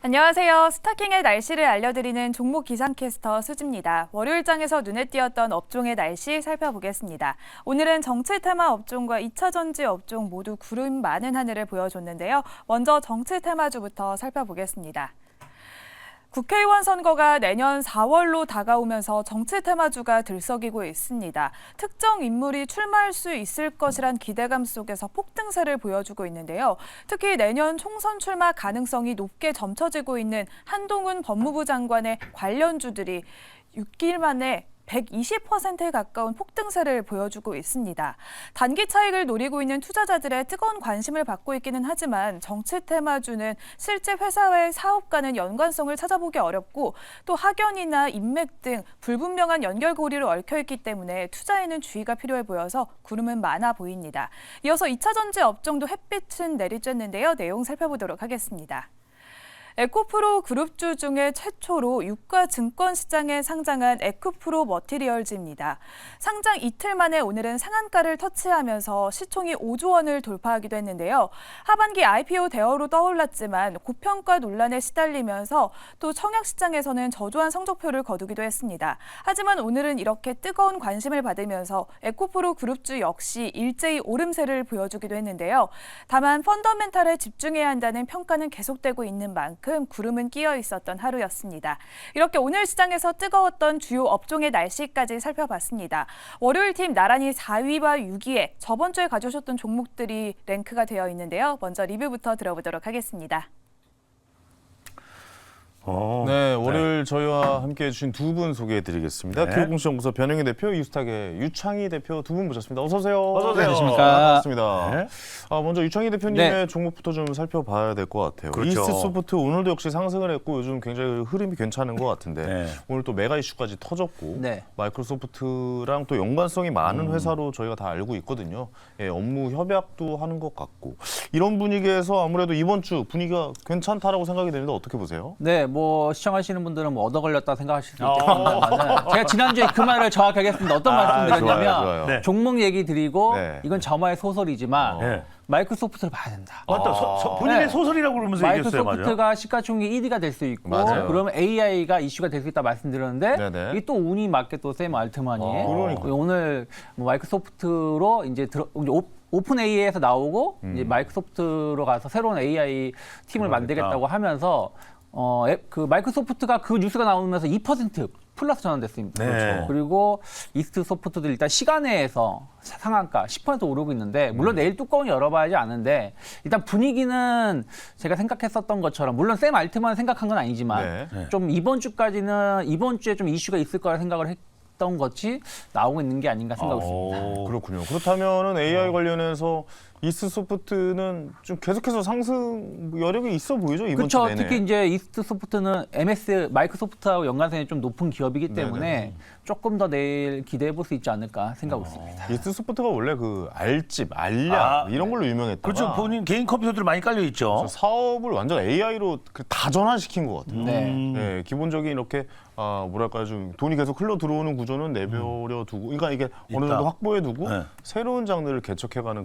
안녕하세요. 스타킹의 날씨를 알려드리는 종목 기상캐스터 수지입니다. 월요일장에서 눈에 띄었던 업종의 날씨 살펴보겠습니다. 오늘은 정치 테마 업종과 2차 전지 업종 모두 구름 많은 하늘을 보여줬는데요. 먼저 정치 테마주부터 살펴보겠습니다. 국회의원 선거가 내년 4월로 다가오면서 정치 테마주가 들썩이고 있습니다. 특정 인물이 출마할 수 있을 것이란 기대감 속에서 폭등세를 보여주고 있는데요. 특히 내년 총선 출마 가능성이 높게 점쳐지고 있는 한동훈 법무부 장관의 관련주들이 6일 만에 120%에 가까운 폭등세를 보여주고 있습니다. 단기 차익을 노리고 있는 투자자들의 뜨거운 관심을 받고 있기는 하지만 정치 테마주는 실제 회사와의 사업과는 연관성을 찾아보기 어렵고 또 학연이나 인맥 등 불분명한 연결고리로 얽혀있기 때문에 투자에는 주의가 필요해 보여서 구름은 많아 보입니다. 이어서 2차 전지 업종도 햇빛은 내리쬐는데요. 내용 살펴보도록 하겠습니다. 에코프로 그룹주 중에 최초로 유가 증권 시장에 상장한 에코프로 머티리얼즈입니다. 상장 이틀 만에 오늘은 상한가를 터치하면서 시총이 5조 원을 돌파하기도 했는데요. 하반기 IPO 대어로 떠올랐지만 고평가 논란에 시달리면서 또 청약 시장에서는 저조한 성적표를 거두기도 했습니다. 하지만 오늘은 이렇게 뜨거운 관심을 받으면서 에코프로 그룹주 역시 일제히 오름세를 보여주기도 했는데요. 다만 펀더멘탈에 집중해야 한다는 평가는 계속되고 있는 만큼 구름은 끼어 있었던 하루였습니다. 이렇게 오늘 시장에서 뜨거웠던 주요 업종의 날씨까지 살펴봤습니다. 월요일 팀 나란히 4위와 6위에 저번 주에 가져오셨던 종목들이 랭크가 되어 있는데요. 먼저 리뷰부터 들어보도록 하겠습니다. 네, 월요일 저희와 함께해 주신 두 분 소개해드리겠습니다. 네. 기업공시연구소 변영희 대표, 이스탁의 유창희 대표 두 분 모셨습니다. 어서 오세요. 어서 오세요. 안녕하십니까. 반갑습니다. 네. 먼저 유창희 대표님의 네. 종목부터 좀 살펴봐야 될 것 같아요. 그렇죠. 이스트소프트 오늘도 역시 상승을 했고 요즘 굉장히 흐름이 괜찮은 것 같은데 네. 오늘 또 메가 이슈까지 터졌고 네. 마이크로소프트랑 또 연관성이 많은 회사로 저희가 다 알고 있거든요. 예, 업무 협약도 하는 것 같고 이런 분위기에서 아무래도 이번 주 분위기가 괜찮다라고 생각이 되는데 어떻게 보세요? 네, 뭐 시청하시는 분들은 뭐 얻어 걸렸다 생각하실 수 있겠습니다만 제가 지난주에 그 말을 정확하게 했습니다. 어떤 말씀드렸냐면 좋아요. 네. 종목 얘기 드리고 네. 이건 저만의 소설이지만 네. 마이크로소프트를 봐야 된다. 맞다. 본인의 네. 소설이라고 그러면서 얘기했어요. 맞아요. 마이크로소프트가 시가총액 1위가 될 수 있고 맞아요. 그러면 AI가 이슈가 될 수 있다 말씀드렸는데 네네. 이게 또 운이 맞게 또 샘 알트만이 그러니까요. 오늘 뭐 마이크로소프트로 이제 오픈 AI에서 나오고 이제 마이크로소프트로 가서 새로운 AI 팀을 만들겠다고 하면서 그 마이크로소프트가 그 뉴스가 나오면서 2% 플러스 전환됐습니다. 네. 그렇죠. 그리고 이스트 소프트도 일단 시간외에서 상한가 10% 오르고 있는데 물론 내일 뚜껑을 열어봐야지 아는데 일단 분위기는 제가 생각했었던 것처럼 물론 샘 알트만 생각한 건 아니지만 네. 좀 이번 주에 좀 이슈가 있을 거라 생각을 했던 것이 나오고 있는 게 아닌가 생각이 있습니다. 그렇군요. 그렇다면은 AI 관련해서 이스트소프트는 좀 계속해서 상승 여력이 있어 보이죠 이번 주 그렇죠. 내내. 특히 이제 이스트 소프트는 마이크로소프트하고 연관성이 좀 높은 기업이기 때문에 네네. 조금 더 내일 기대해 볼 수 있지 않을까 생각하고 있습니다. 이스트소프트가 원래 그 알집, 알약 이런 걸로 유명했다가 그렇죠. 본인 개인 컴퓨터들 많이 깔려 있죠. 사업을 완전 AI로 다 전환시킨 것 같아요. 네. 네, 기본적인 이렇게 뭐랄까요, 좀 돈이 계속 흘러 들어오는 구조는 내버려 두고, 그러니까 이게 어느 정도 확보해 두고 네. 새로운 장르를 개척해가는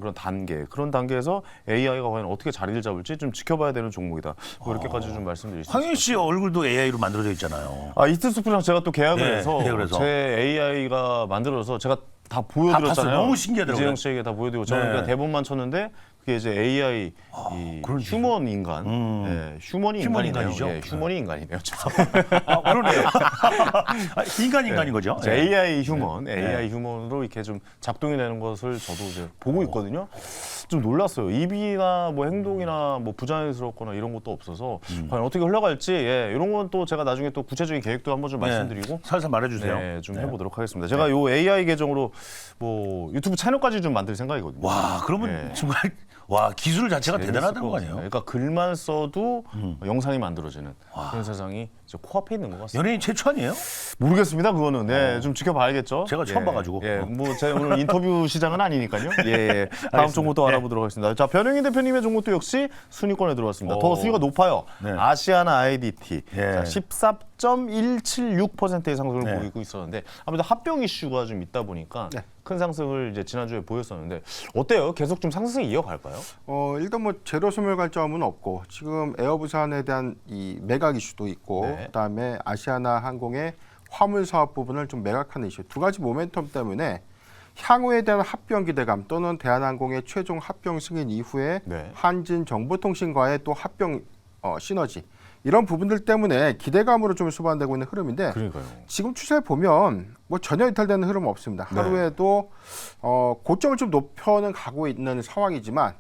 그런 단계에서 AI가 과연 어떻게 자리를 잡을지 좀 지켜봐야 되는 종목이다. 뭐 이렇게까지 좀 말씀드릴 수 황윤 있습니다. 씨 얼굴도 AI로 만들어져 있잖아요. 이스트소프트랑 제가 또 계약을 네, 해서 계약을 해서. 제 AI가 만들어서 제가 다 보여드렸잖아요. 봤어요. 너무 신기하더라고요. 이재용 씨에게 다 보여드리고 저는 네. 그냥 대본만 쳤는데 그게 이제 AI 그런 휴먼 인간, 휴먼이 휴먼 인간이네요. 인간이죠. 예, 휴먼이 인간이네요. 그러네요. 인간인 거죠. 이제 네. AI 휴먼, AI 휴먼으로 이렇게 좀 작동이 되는 것을 저도 이제 보고 있거든요. 좀 놀랐어요. 입이나 뭐 행동이나 뭐 부자연스럽거나 이런 것도 없어서 과연 어떻게 흘러갈지 이런 건 또 제가 나중에 또 구체적인 계획도 한번 좀 말씀드리고 살살 말해주세요. 네, 좀 해보도록 하겠습니다. 제가 요 AI 계정으로 뭐 유튜브 채널까지 좀 만들 생각이거든요. 와, 그러면 네. 정말 기술 자체가 대단하다는 거 아니에요? 그러니까 글만 써도 영상이 만들어지는 그런 세상이 이제 코앞에 있는 것 같습니다. 연예인 최초 아니에요? 모르겠습니다. 그거는 좀 지켜봐야겠죠. 제가 처음 봐가지고. 뭐 제가 오늘 인터뷰 시장은 아니니까요. 다음 종목도 알아보도록 하겠습니다. 자, 변영희 대표님의 종목도 역시 순위권에 들어왔습니다. 더 순위가 높아요. 네. 아시아나 IDT 예. 자, 10.176%의 상승을 네. 보이고 있었는데 아무래도 합병 이슈가 좀 있다 보니까 네. 큰 상승을 이제 지난주에 보였었는데 어때요? 계속 좀 상승이 이어갈까요? 일단 뭐 제로 소멸 관점은 없고 지금 에어부산에 대한 이 매각 이슈도 있고 네. 그다음에 아시아나 항공의 화물 사업 부분을 좀 매각하는 이슈 두 가지 모멘텀 때문에 향후에 대한 합병 기대감 또는 대한항공의 최종 합병 승인 이후에 네. 한진 정보통신과의 또 합병 시너지 이런 부분들 때문에 기대감으로 좀 수반되고 있는 흐름인데 그러니까요. 지금 추세 보면 뭐 전혀 이탈되는 흐름 없습니다. 네. 하루에도 고점을 좀 높여는 가고 있는 상황이지만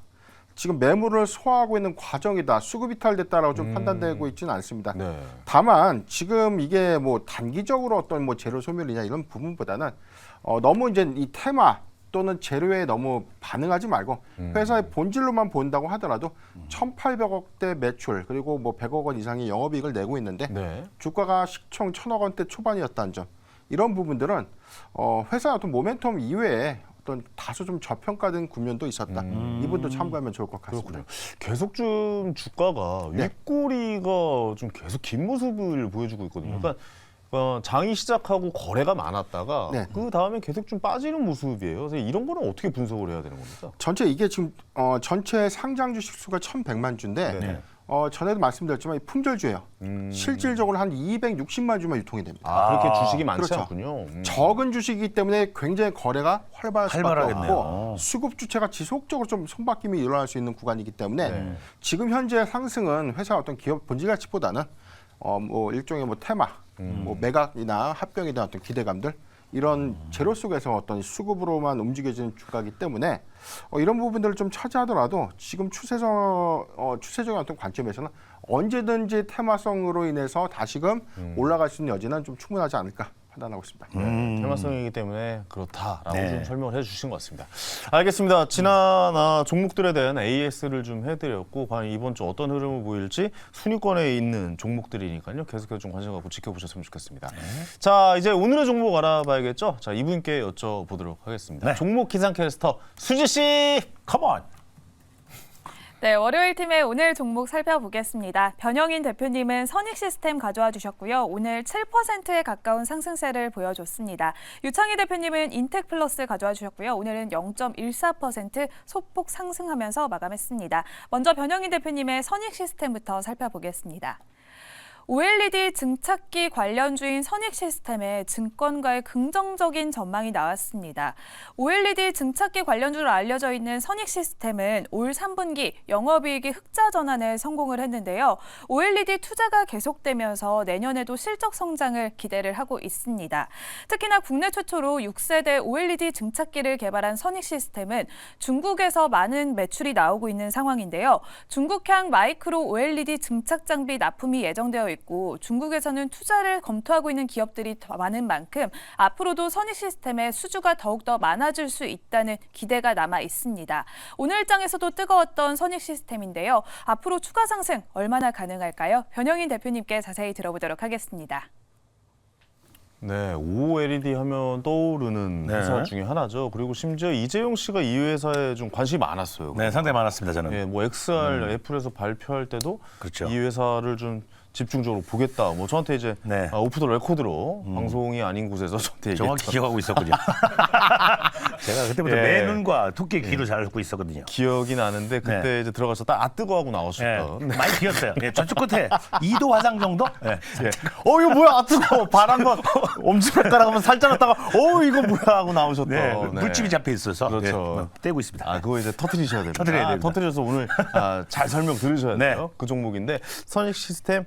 지금 매물을 소화하고 있는 과정이다. 수급 이탈됐다라고 좀 판단되고 있지는 않습니다. 네. 다만 지금 이게 뭐 단기적으로 어떤 뭐 재료 소멸이냐 이런 부분보다는 너무 이제 이 테마 또는 재료에 너무 반응하지 말고 회사의 본질로만 본다고 하더라도 1,800억대 매출 그리고 뭐 100억 원 이상의 영업이익을 내고 있는데 네. 주가가 시총 1,000억 원대 초반이었다는 점 이런 부분들은 회사 어떤 모멘텀 이외에 어떤 다소 좀 저평가된 국면도 있었다. 이 부분도 참고하면 좋을 것 같습니다. 그렇군요. 계속 좀 주가가 네. 윗꼬리가 좀 계속 긴 모습을 보여주고 있거든요. 그러니까 장이 시작하고 거래가 많았다가 네. 그 다음에 계속 좀 빠지는 모습이에요. 그래서 이런 거는 어떻게 분석을 해야 되는 겁니까? 전체 이게 지금 전체 상장 주식 수가 1,100만 주인데 네. 전에도 말씀드렸지만 이 품절주예요. 실질적으로 한 260만 주만 유통이 됩니다. 그렇게 주식이 많지 그렇죠. 않군요. 적은 주식이기 때문에 굉장히 거래가 활발할 수밖에 활발하겠네요. 없고 수급 주체가 지속적으로 좀 손바뀜이 일어날 수 있는 구간이기 때문에 네. 지금 현재 상승은 회사 어떤 기업 본질 가치보다는 뭐 일종의 뭐 테마, 뭐 매각이나 합병에 대한 어떤 기대감들 이런 재료 속에서 어떤 수급으로만 움직여지는 주가이기 때문에 이런 부분들을 좀 차지하더라도 지금 추세적인 어떤 관점에서는 언제든지 테마성으로 인해서 다시금 올라갈 수 있는 여지는 좀 충분하지 않을까 판단하고 있습니다. 테마성이기 때문에 그렇다라고 네. 좀 설명을 해주신 것 같습니다. 알겠습니다. 지난 종목들에 대한 AS를 좀 해드렸고 과연 이번 주 어떤 흐름을 보일지 순위권에 있는 종목들이니까요. 계속해서 좀 관심 갖고 지켜보셨으면 좋겠습니다. 자, 이제 오늘의 종목 알아봐야겠죠? 자, 이분께 여쭤보도록 하겠습니다. 네. 종목 기상캐스터 수지 씨. 컴온. 네, 월요일 팀의 오늘 종목 살펴보겠습니다. 변영인 대표님은 선익시스템 가져와 주셨고요. 오늘 7%에 가까운 상승세를 보여줬습니다. 유창희 대표님은 인텍플러스 가져와 주셨고요. 오늘은 0.14% 소폭 상승하면서 마감했습니다. 먼저 변영인 대표님의 선익시스템부터 살펴보겠습니다. OLED 증착기 관련주인 선익시스템에 증권가의 긍정적인 전망이 나왔습니다. OLED 증착기 관련주로 알려져 있는 선익시스템은 올 3분기 영업이익이 흑자 전환에 성공을 했는데요. OLED 투자가 계속되면서 내년에도 실적 성장을 기대를 하고 있습니다. 특히나 국내 최초로 6세대 OLED 증착기를 개발한 선익시스템은 중국에서 많은 매출이 나오고 있는 상황인데요. 중국향 마이크로 OLED 증착 장비 납품이 예정되어 있고 중국에서는 투자를 검토하고 있는 기업들이 더 많은 만큼 앞으로도 선익시스템의 수주가 더욱더 많아질 수 있다는 기대가 남아 있습니다. 오늘장에서도 뜨거웠던 선익시스템인데요. 앞으로 추가 상승 얼마나 가능할까요? 변영인 대표님께 자세히 들어보도록 하겠습니다. 네, OLED 하면 떠오르는 네. 회사 중에 하나죠. 그리고 심지어 이재용 씨가 이 회사에 좀 관심이 많았어요. 네, 상당히 많았습니다, 저는. 예, 뭐 XR 애플에서 발표할 때도 그렇죠. 이 회사를 좀 집중적으로 보겠다. 뭐 저한테 이제 네. 오프 더 레코드로 방송이 아닌 곳에서 저한테 정확히 얘기했던 기억하고 있었군요. 제가 그때부터 예. 매 눈과 두께 귀로 잘 듣고 있었거든요. 기억이 나는데 그때 네. 이제 들어가서 딱 뜨거워하고 예, 나오셨던. 많이 비었어요. 예, 저쪽 끝에 2도 화상 정도? 예. 예. 이거 뭐야? 뜨거워. 발 한번 엄지발가락 한번 살짝 했다가 이거 뭐야 하고 나오셨던. 네, 네. 물집이 잡혀 있어서 그렇죠. 예, 떼고 있습니다. 아, 그거 이제 터트리셔야 됩니다. 터뜨려야 됩니다. 터트려서 오늘 잘 설명 들으셔야 네. 돼요. 그 종목인데 선익 시스템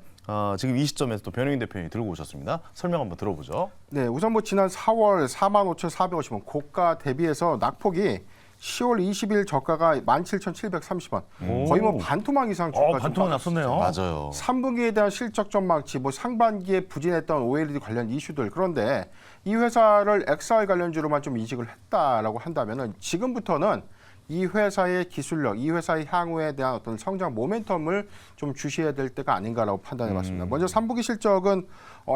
지금 이 시점에서 또 변영인 대표님이 들고 오셨습니다. 설명 한번 들어보죠. 네, 우선 뭐 지난 4월 45,450원 고가 대비해서 낙폭이 10월 20일 저가가 17,730원. 거의 뭐 반토막 이상 주가 좀 반토막 났었네요. 맞아요. 3분기에 대한 실적 전망치, 뭐 상반기에 부진했던 OLED 관련 이슈들. 그런데 이 회사를 XR 관련주로만 좀 인식을 했다라고 한다면은 지금부터는 이 회사의 기술력, 이 회사의 향후에 대한 어떤 성장 모멘텀을 좀 주시해야 될 때가 아닌가라고 판단해봤습니다. 먼저 3분기 실적은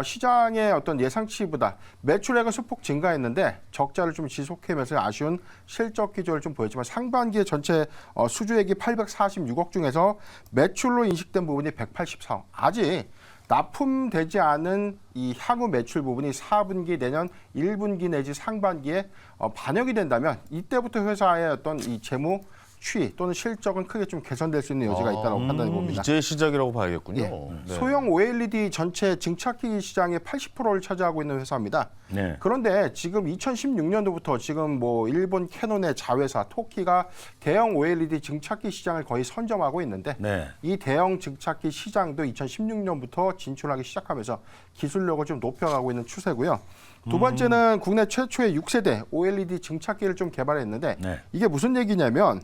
시장의 어떤 예상치보다 매출액은 소폭 증가했는데 적자를 좀 지속하면서 아쉬운 실적 기조를 좀 보였지만 상반기에 전체 수주액이 846억 중에서 매출로 인식된 부분이 184억. 아직 납품되지 않은 이 향후 매출 부분이 4분기 내년 1분기 내지 상반기에 반영이 된다면 이때부터 회사의 어떤 이 재무 추이 또는 실적은 크게 좀 개선될 수 있는 여지가 있다고 판단해 봅니다. 이제 시작이라고 봐야겠군요. 예. 네. 소형 OLED 전체 증착기 시장의 80%를 차지하고 있는 회사입니다. 네. 그런데 지금 2016년도부터 지금 뭐 일본 캐논의 자회사 토키가 대형 OLED 증착기 시장을 거의 선점하고 있는데 네. 이 대형 증착기 시장도 2016년부터 진출하기 시작하면서 기술력을 좀 높여가고 있는 추세고요. 두 번째는 국내 최초의 6세대 OLED 증착기를 좀 개발했는데 네. 이게 무슨 얘기냐면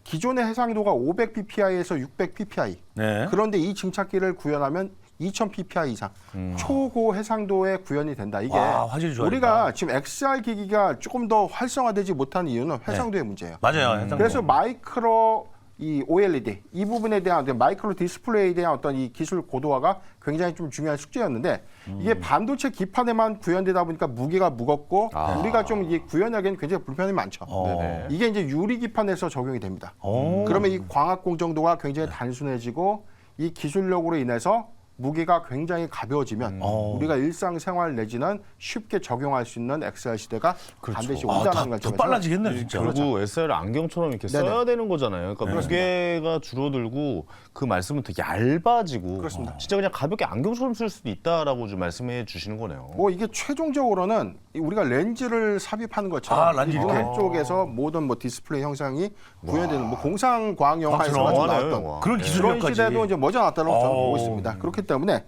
기존의 해상도가 500 ppi에서 600 ppi. 네. 그런데 이 증착기를 구현하면 2000 ppi 이상 초고 해상도에 구현이 된다. 이게 와, 화질이 좋아졌다. 우리가 지금 XR 기기가 조금 더 활성화되지 못한 이유는 해상도의 문제예요. 맞아요. 해상도. 그래서 마이크로 이 OLED 이 부분에 대한 어떤 마이크로 디스플레이에 대한 어떤 이 기술 고도화가 굉장히 좀 중요한 숙제였는데 이게 반도체 기판에만 구현되다 보니까 무게가 무겁고 우리가 좀 이 구현하기에는 굉장히 불편이 많죠. 네네. 이게 이제 유리 기판에서 적용이 됩니다. 오. 그러면 이 광학 공정도가 굉장히 단순해지고 이 기술력으로 인해서 무게가 굉장히 가벼워지면 우리가 일상생활 내지는 쉽게 적용할 수 있는 XR 시대가 반드시 온다는 더 관점에서 빨라지겠네요, 진짜. 결국 SR 안경처럼 이렇게 네네. 써야 되는 거잖아요. 그러니까 무게가 줄어들고 그 말씀은 더 얇아지고 그렇습니다. 진짜 그냥 가볍게 안경처럼 쓸 수도 있다라고 좀 말씀해 주시는 거네요. 뭐 이게 최종적으로는 우리가 렌즈를 삽입하는 것처럼 렌즈 이렇게. 한쪽에서 모든 뭐 디스플레이 형상이 구현되는 뭐 공상과학 영화에서 영화네요, 나왔던 영화. 그런 네. 그런 기술력까지. 시대도 이제 머지않았다고 저는 오. 보고 있습니다. 그렇기 때문에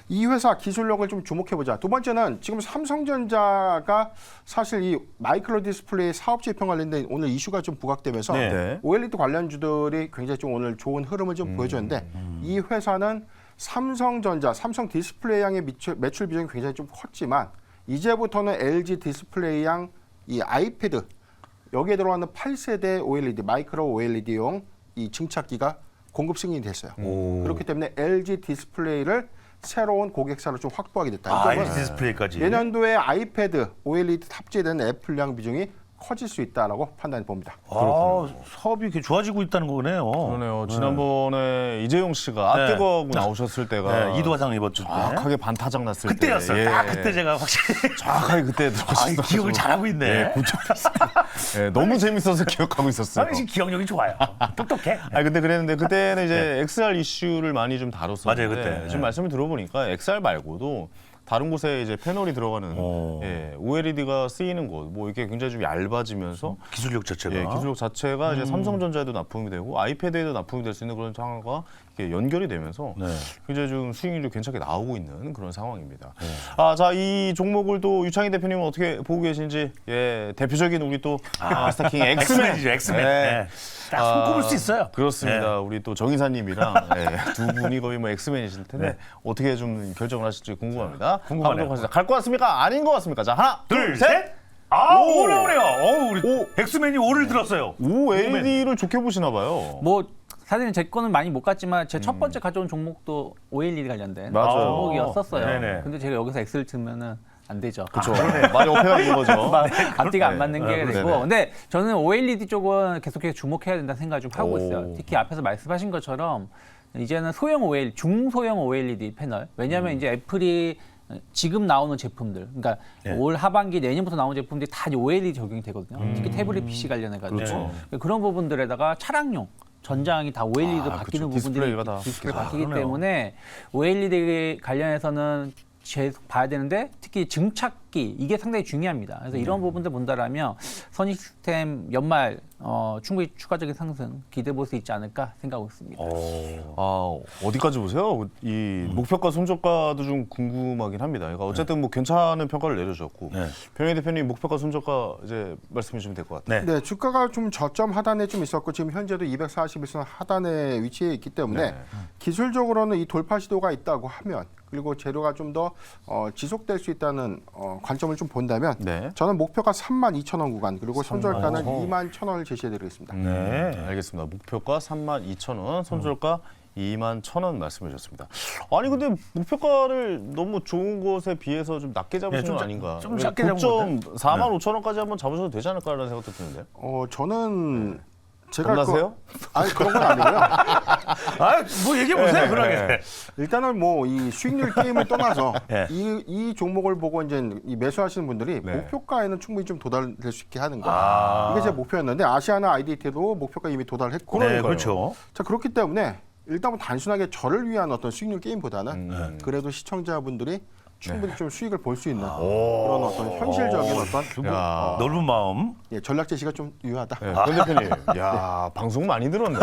이 회사 기술력을 좀 주목해보자. 두 번째는 지금 삼성전자가 사실 이 마이크로 디스플레이 사업지평 관련된 오늘 이슈가 좀 부각되면서 네. 네. OLED 관련주들이 굉장히 좀 오늘 좋은 흐름을 좀 보여줬는데 이 회사는 삼성전자, 삼성 디스플레이양의 매출 비중이 굉장히 좀 컸지만 이제부터는 LG 디스플레이양 이 아이패드 여기에 들어가는 8세대 OLED 마이크로 OLED용 이 증착기가 공급 승인이 됐어요. 그렇기 때문에 LG 디스플레이를 새로운 고객사로 좀 확보하게 됐다. LG 디스플레이까지. 내년도에 아이패드 OLED 탑재된 애플량 비중이 커질 수 있다라고 판단해 봅니다. 사업이 이렇게 좋아지고 있다는 거네요. 그러네요. 지난번에 이재용 씨가 뜨거워 나오셨을 때가 네, 이도화상 입었을 때. 정확하게 반타작 났을 그때였어요. 때. 딱 그때 제가 확실히 정확하게 그때 들어가셨어요. 기억을 잘하고 있네. 너무 재밌어서 기억하고 있었어요. 지금 기억력이 좋아요. 똑똑해. 근데 그랬는데 그때는 이제 XR 이슈를 많이 좀 다뤘었는데 맞아요, 그때. 지금 말씀을 들어보니까 XR 말고도 다른 곳에 이제 패널이 들어가는 OLED가 쓰이는 곳, 뭐 이게 굉장히 좀 얇아지면서 기술력 자체가. 기술력 자체가 이제 삼성전자에도 납품이 되고 아이패드에도 납품이 될 수 있는 그런 상황과 이게 연결이 되면서 굉장히 좀 수익률이 괜찮게 나오고 있는 그런 상황입니다. 자, 이 종목을 또 유창희 대표님은 어떻게 보고 계신지 대표적인 우리 또 스타킹 엑스맨이죠, 엑스맨. 네. 딱 손꼽을 수 있어요. 그렇습니다. 우리 또 정 이사님이랑 두 분이 거의 뭐 엑스맨이실 텐데 어떻게 좀 결정을 하실지 궁금합니다. 궁금하네요. 갈 것 같습니까? 아닌 것 같습니까? 자, 하나, 둘, 셋. 오 나오네요. 우리 엑스맨이 5를 들었어요. 오, LED를 좋게 보시나 봐요. 뭐 사실은 제 거는 많이 못 갔지만 제 첫 번째 가져온 종목도 OLED 관련된 맞아요. 종목이었었어요. 네네. 근데 제가 여기서 X를 치면은 안 되죠. 그렇죠. 많이 업해가 있는 거죠. 앞뒤가 안 맞는 게 되고. 네네. 근데 저는 OLED 쪽은 계속해서 주목해야 된다는 생각을 좀 하고 오. 있어요. 특히 앞에서 말씀하신 것처럼 이제는 소형 OLED, 중소형 OLED 패널. 왜냐하면 이제 애플이 지금 나오는 제품들, 그러니까 올 하반기 내년부터 나오는 제품들이 다 OLED 적용이 되거든요. 특히 태블릿 PC 관련해가지고 그렇죠. 그런 부분들에다가 차량용 전장이 다 OLED로 바뀌는 그렇죠. 부분들이 디스플레이가 다 바뀌기 그러네요. 때문에 OLED 관련해서는 계속 봐야 되는데 특히 증착기 이게 상당히 중요합니다. 그래서 이런 부분들 본다라면 선익스템 연말 충분히 추가적인 상승 기대해 볼 수 있지 않을까 생각하고 있습니다. 어디까지 보세요? 이 목표가 손절가도 좀 궁금하긴 합니다. 그러니까 어쨌든 뭐 괜찮은 평가를 내려줬고 변희 대표님 목표가 손절가 이제 말씀해 주시면 될 것 같아요. 네, 주가가 좀 저점 하단에 좀 있었고 지금 현재도 241선 하단에 위치해 있기 때문에 기술적으로는 이 돌파 시도가 있다고 하면 그리고 재료가 좀 더 지속될 수 있다는 관점을 좀 본다면 저는 목표가 32,000원 구간 그리고 손절가는 21,000원을 제시해드리겠습니다. 알겠습니다. 목표가 32,000원, 손절가 21,000원 말씀해 주셨습니다. 아니 근데 목표가를 너무 좋은 것에 비해서 좀 낮게 잡으시는 거 아닌가? 좀 작게 잡은 건데? 4만 5천 원까지 한번 잡으셔도 되지 않을까라는 생각도 드는데요. 저는 겁나세요? 아니 그런 건 아니고요. 뭐 얘기해 보세요, 그러게. 일단은 뭐 이 수익률 게임을 떠나서 네. 이 종목을 보고 이제 이 매수하시는 분들이 네. 목표가에는 충분히 좀 도달될 수 있게 하는 거. 아. 이게 제 목표였는데 아시아나 IDT도 목표가 이미 도달했고. 네, 그렇죠. 자 그렇기 때문에 일단 뭐 단순하게 저를 위한 어떤 수익률 게임보다는 그래도 시청자분들이 충분히 좀 수익을 볼 수 있는 그런 어떤 현실적인 어떤 야. 넓은 마음. 예, 전략 제시가 좀 유효하다. 네, 권 대표님, 야 방송 많이 들었네요.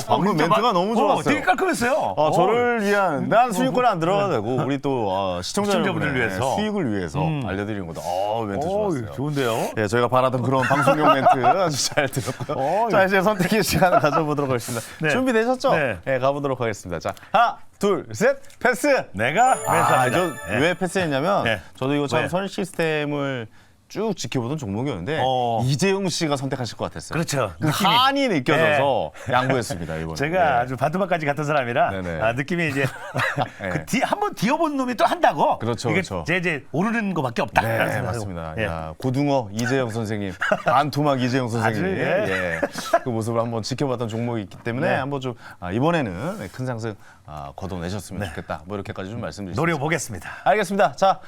방금 멘트가 너무 좋았어요. 되게 깔끔했어요. 저를 위한 난 수익권에 안 들어가도 되고 우리 또 시청자분들 시청자분들 위해서. 수익을 위해서 알려드리는 거다. 멘트 오, 좋았어요. 좋은데요. 예, 저희가 바라던 그런 방송용 멘트 아주 잘 들었고요. 자, 이제 선택의 시간을 가져보도록 하겠습니다. 네. 준비되셨죠? 네. 네, 가보도록 하겠습니다. 자, 하나, 둘, 셋, 패스! 내가 매수합니다. 왜 패스했냐면 네. 저도 이거 참 왜? 선 시스템을 쭉 지켜보던 종목이었는데 이재용 씨가 선택하실 것 같았어요. 그렇죠. 그 한이 느껴져서 양보했습니다, 이번에. 제가 아주 반토막까지 같은 사람이라 네네. 느낌이 이제 네. 한번 뒤어본 놈이 또 한다고. 그렇죠, 이게 그렇죠. 이제 오르는 거밖에 없다. 네, 라는 생각으로. 맞습니다. 예. 야, 고등어 이재용 선생님, 반토막 이재용 선생님, 아주, 예. 그 모습을 한번 지켜봤던 종목이 있기 때문에 네. 한번 좀 이번에는 큰 상승 거둬내셨으면 좋겠다. 뭐 이렇게까지 좀 말씀드리겠습니다. 노려보겠습니다. 알겠습니다. 자,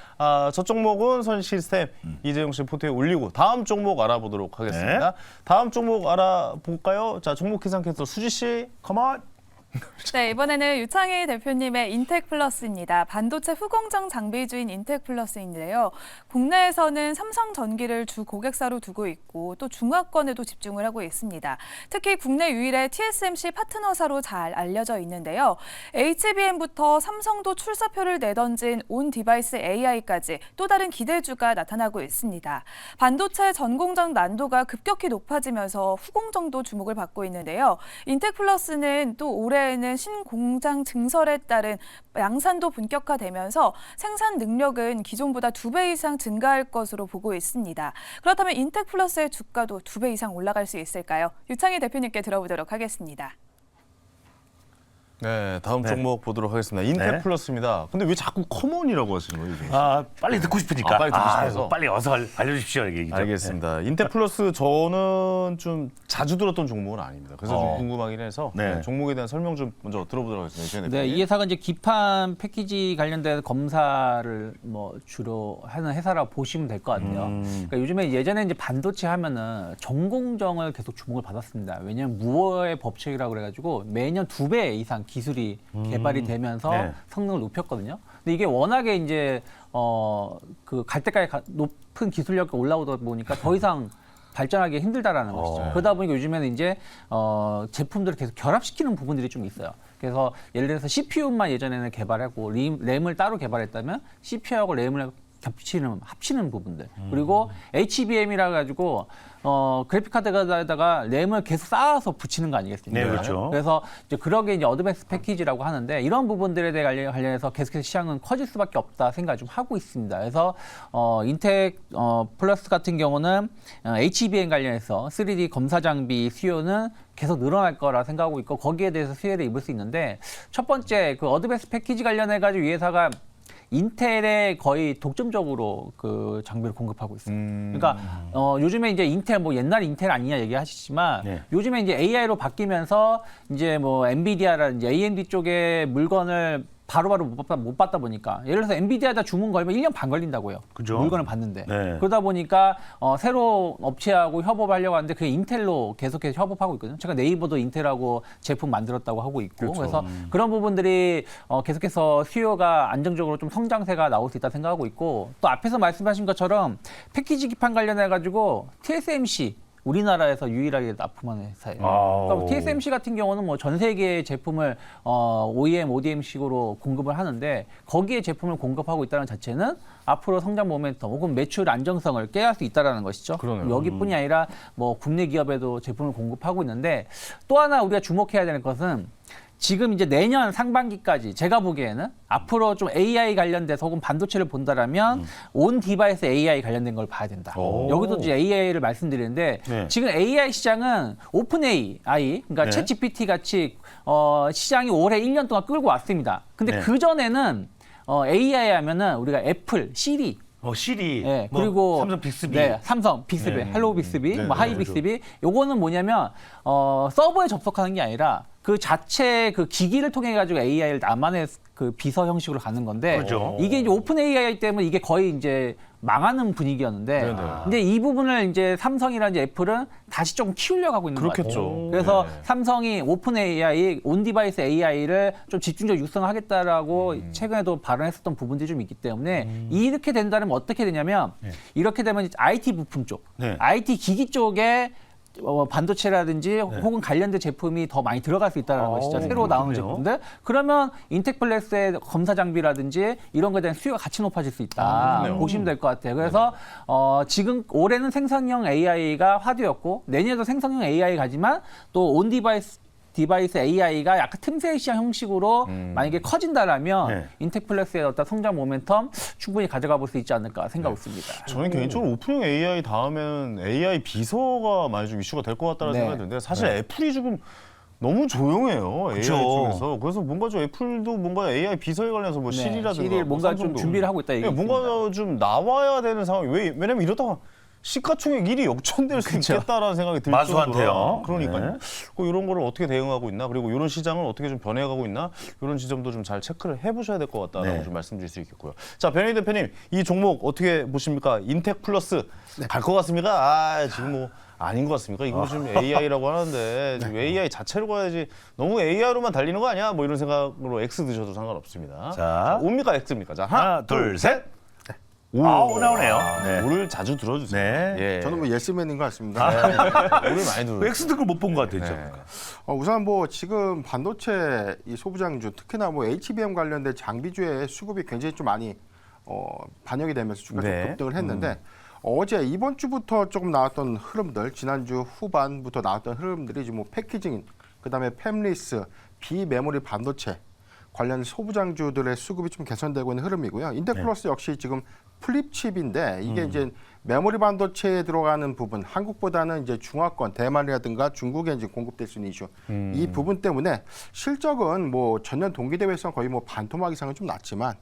저 종목은 선 시스템 이재용 씨 포트에 올리고 다음 종목 알아보도록 하겠습니다. 네. 다음 종목 알아볼까요? 자, 종목 기상캐스터 수지 씨, 컴온. 네, 이번에는 유창희 대표님의 인텍플러스입니다. 반도체 후공정 장비주인 인텍플러스인데요. 국내에서는 삼성전기를 주 고객사로 두고 있고 또 중화권에도 집중을 하고 있습니다. 특히 국내 유일의 TSMC 파트너사로 잘 알려져 있는데요. HBM부터 삼성도 출사표를 내던진 온 디바이스 AI까지 또 다른 기대주가 나타나고 있습니다. 반도체 전공정 난도가 급격히 높아지면서 후공정도 주목을 받고 있는데요. 인텍플러스는 또 올해에는 신공장 증설에 따른 양산도 본격화되면서 생산 능력은 기존보다 2배 이상 증가할 것으로 보고 있습니다. 그렇다면 인텍플러스의 주가도 2배 이상 올라갈 수 있을까요? 유창희 대표님께 들어보도록 하겠습니다. 네, 다음 네. 종목 보도록 하겠습니다. 인텍플러스입니다. 근데 왜 자꾸 커먼이라고 하시는 거예요? 이제? 빨리 듣고 싶으니까. 빨리 듣고 싶어서. 빨리 어서 알려주십시오. 얘기죠. 알겠습니다. 인텍플러스 저는 좀 자주 들었던 종목은 아닙니다. 그래서 좀 궁금하긴 해서 네. 종목에 대한 설명 좀 먼저 들어보도록 하겠습니다. 네, 이 회사가 이제 기판 패키지 관련된 검사를 뭐 주로 하는 회사라고 보시면 될 것 같아요. 그러니까 요즘에 예전에 이제 반도체 하면은 전공정을 계속 주목을 받았습니다. 왜냐하면 무어의 법칙이라고 그래가지고 매년 2배 이상 기술이 개발이 되면서 네. 성능을 높였거든요. 근데 이게 워낙에 이제 그 갈 때까지 높은 기술력이 올라오다 보니까 더 이상 발전하기 힘들다라는 것이죠. 그러다 보니까 요즘에는 이제 제품들을 계속 결합시키는 부분들이 좀 있어요. 그래서 예를 들어서 CPU만 예전에는 개발하고 램을 따로 개발했다면 CPU하고 램을 합치는 부분들. 그리고 HBM이라 가지고 그래픽 카드에다가 램을 계속 쌓아서 붙이는 거 아니겠습니까? 네, 그렇죠. 그래서 이제 그러게 이제 어드밴스 패키지라고 하는데 이런 부분들에 대해 관련해서 계속해서 시장은 커질 수밖에 없다 생각을 좀 하고 있습니다. 그래서 인텍 플러스 같은 경우는 HBM 관련해서 3D 검사 장비 수요는 계속 늘어날 거라 생각하고 있고 거기에 대해서 수혜를 입을 수 있는데 첫 번째 그 어드밴스 패키지 관련해 가지고 이 회사가 인텔에 거의 독점적으로 그 장비를 공급하고 있습니다. 그러니까 요즘에 이제 인텔 뭐 옛날 인텔 아니냐 얘기하시지만 네. 요즘에 이제 AI로 바뀌면서 이제 뭐 엔비디아라든지 AMD 쪽의 물건을 바로바로 못 받다 보니까 예를 들어서 엔비디아에다 주문 걸면 1년 반 걸린다고요. 그죠. 물건을 받는데. 네. 그러다 보니까 새로 업체하고 협업하려고 하는데 그게 인텔로 계속해서 협업하고 있거든요. 제가 네이버도 인텔하고 제품 만들었다고 하고 있고 그렇죠. 그래서 그런 부분들이 계속해서 수요가 안정적으로 좀 성장세가 나올 수 있다 생각하고 있고 또 앞에서 말씀하신 것처럼 패키지 기판 관련해 가지고 TSMC 우리나라에서 유일하게 납품하는 회사예요. 그러니까 TSMC 같은 경우는 뭐 전 세계의 제품을 OEM, ODM식으로 공급을 하는데 거기에 제품을 공급하고 있다는 자체는 앞으로 성장 모멘텀 혹은 매출 안정성을 깨할 수 있다는 것이죠. 그러네요. 여기뿐이 아니라 뭐 국내 기업에도 제품을 공급하고 있는데 또 하나 우리가 주목해야 되는 것은 지금 이제 내년 상반기까지 제가 보기에는 앞으로 좀 AI 관련돼서 혹은 반도체를 본다라면 온 디바이스 AI 관련된 걸 봐야 된다. 여기도 이제 AI를 말씀드리는데 네. 지금 AI 시장은 오픈 AI, 그러니까 네. 챗 GPT 같이 시장이 올해 1년 동안 끌고 왔습니다. 근데 네. 그 전에는 AI 하면은 우리가 애플, 시리 시리, 예, 뭐 그리고 삼성 빅스비. 네, 삼성 빅스비, 헬로우 빅스비, 네, 뭐 네, 하이 그렇죠. 빅스비. 요거는 뭐냐면 서버에 접속하는 게 아니라 그 자체 그 기기를 통해 가지고 AI를 나만의 그 비서 형식으로 가는 건데 그렇죠. 이게 이제 오픈 AI 때문에 이게 거의 이제 망하는 분위기였는데 네네. 근데 이 부분을 이제 삼성이라든지 애플은 다시 조금 키우려고 하고 있는 것 같아요. 그렇겠죠. 그래서 네. 삼성이 오픈 AI, 온 디바이스 AI를 좀 집중적으로 육성하겠다라고 최근에도 발언했었던 부분들이 좀 있기 때문에 이렇게 된다면 어떻게 되냐면 이렇게 되면 이제 IT 부품 쪽, 네. IT 기기 쪽에 반도체라든지 혹은 관련된 제품이 더 많이 들어갈 수 있다는 것이죠. 새로 나오는 그렇군요. 제품들. 그러면 인텍플렉스의 검사 장비라든지 이런 거에 대한 수요가 같이 높아질 수 있다. 그렇네요. 보시면 될 것 같아요. 그래서 지금 올해는 생성형 AI가 화두였고 내년에도 생성형 AI 가지만 또 온 디바이스 AI가 약간 틈새 시장 형식으로 만약에 커진다라면 네. 인텍플렉스의 어떤 성장 모멘텀 충분히 가져가 볼 수 있지 않을까 생각하고 있습니다. 저는 개인적으로 오픈형 AI 다음에는 AI 비서가 많이 좀 이슈가 될 것 같다는 네. 생각이 드는데 사실 애플이 지금 너무 조용해요. 그쵸. AI 쪽에서. 그래서 뭔가 좀 애플도 뭔가 AI 비서에 관해서 뭐 시리라든가 시리 뭐 뭔가 좀 삼성도 준비를 하고 있다 예, 얘기 뭔가 좀 나와야 되는 상황이 왜냐면 이러다가 시가총액 1위 역전될 수 있겠다라는 생각이 들 마수한테요. 정도라. 그러니까요. 네. 이런 거를 어떻게 대응하고 있나 그리고 이런 시장을 어떻게 좀 변해가고 있나 이런 지점도 좀 잘 체크를 해보셔야 될 것 같다라고 네. 좀 말씀드릴 수 있겠고요. 자, 변희 대표님 이 종목 어떻게 보십니까? 인텍 플러스 갈 것 같습니까? 아 지금 뭐 아닌 것 같습니까? 이거 지금 AI라고 하는데 지금 AI 자체로 가야지 너무 AI로만 달리는 거 아니야? 뭐 이런 생각으로 X 드셔도 상관없습니다. 자. 옵니까 X입니까? 자 하나, 둘, 셋. 오, 아우, 나오네요. 네. 오를 자주 들어주세요. 네. 예. 저는 뭐 예스맨인 것 같습니다. 오를 많이 들어. 엑스도 그걸 못 본 것 같아요. 네. 우선 뭐 지금 반도체 이 소부장주 특히나 뭐 HBM 관련된 장비주의 수급이 굉장히 좀 많이 반영이 되면서 주가가 네. 좀 급등을 했는데 어제 이번 주부터 조금 나왔던 흐름들 지난주 후반부터 나왔던 흐름들이 지금 뭐 패키징 그다음에 팹리스 비메모리 반도체 관련 소부장주들의 수급이 좀 개선되고 있는 흐름이고요. 인텍플러스 역시 지금 플립칩인데 이게 이제 메모리 반도체에 들어가는 부분 한국보다는 이제 중화권 대만이라든가 중국에 이제 공급될 수 있는 이슈 이 부분 때문에 실적은 뭐 전년 동기 대비해서 거의 뭐 반토막 이상은 좀 낮지만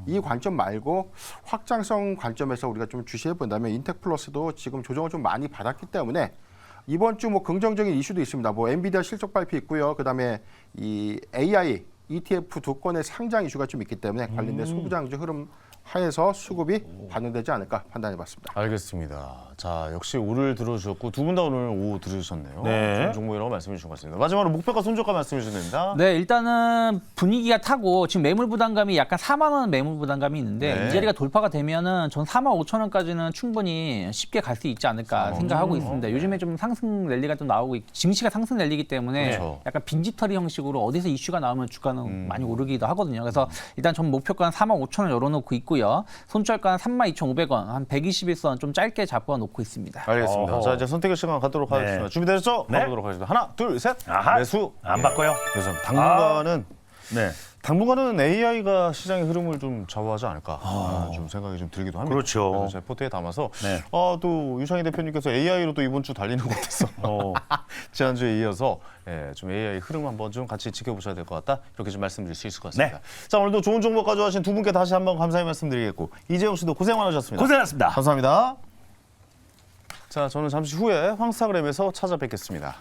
이 관점 말고 확장성 관점에서 우리가 좀 주시해 본다면 인텍플러스도 지금 조정을 좀 많이 받았기 때문에 이번 주 뭐 긍정적인 이슈도 있습니다. 뭐 엔비디아 실적 발표 있고요. 그다음에 이 AI ETF 두 건의 상장 이슈가 좀 있기 때문에 관련된 소부장주 흐름 하에서 수급이 반영되지 않을까 판단해봤습니다. 알겠습니다. 자, 역시 오를 들어주셨고 두 분 다 오늘 오 들으셨네요. 네. 좋은 종목이라고 말씀해 주신 것 같습니다. 마지막으로 목표가 손절가 말씀해 주시면 됩니다. 네, 일단은 분위기가 타고 지금 매물 부담감이 약간 4만 원 매물 부담감이 있는데 네. 이 자리가 돌파가 되면은 전 4만 5천 원까지는 충분히 쉽게 갈 수 있지 않을까 생각하고 있습니다. 요즘에 좀 상승 랠리가 좀 나오고 증시가 상승 랠리이기 때문에 그렇죠. 약간 빈지털이 형식으로 어디서 이슈가 나오면 주가는 많이 오르기도 하거든요. 그래서 일단 전 목표가는 4만 5천 원 열어놓고 있고요. 손절가는 32,500원, 한 121선 좀 짧게 잡아 놓고 있습니다. 알겠습니다. 어허. 자, 이제 선택의 시간 갖도록 네. 하겠습니다. 준비되셨죠? 네. 가보도록 하겠습니다. 하나, 둘, 셋. 아하. 매수. 안 바꿔요? 그래서 당분간은 네. 당분간은 AI가 시장의 흐름을 좀 좌우하지 않을까 좀 생각이 좀 들기도 합니다. 그렇죠. 그래서 제 포트에 담아서 네. 또 유창희 대표님께서 AI로 또 이번 주 달리는 것 같아서 지난주에 이어서 좀 AI 흐름 한번 좀 같이 지켜보셔야 될 것 같다. 이렇게 좀 말씀드릴 수 있을 것 같습니다. 자, 오늘도 좋은 정보 가져와신 두 분께 다시 한번 감사의 말씀드리겠고 이재용 씨도 고생 많으셨습니다. 고생하셨습니다. 감사합니다. 자, 저는 잠시 후에 황스타그램에서 찾아뵙겠습니다.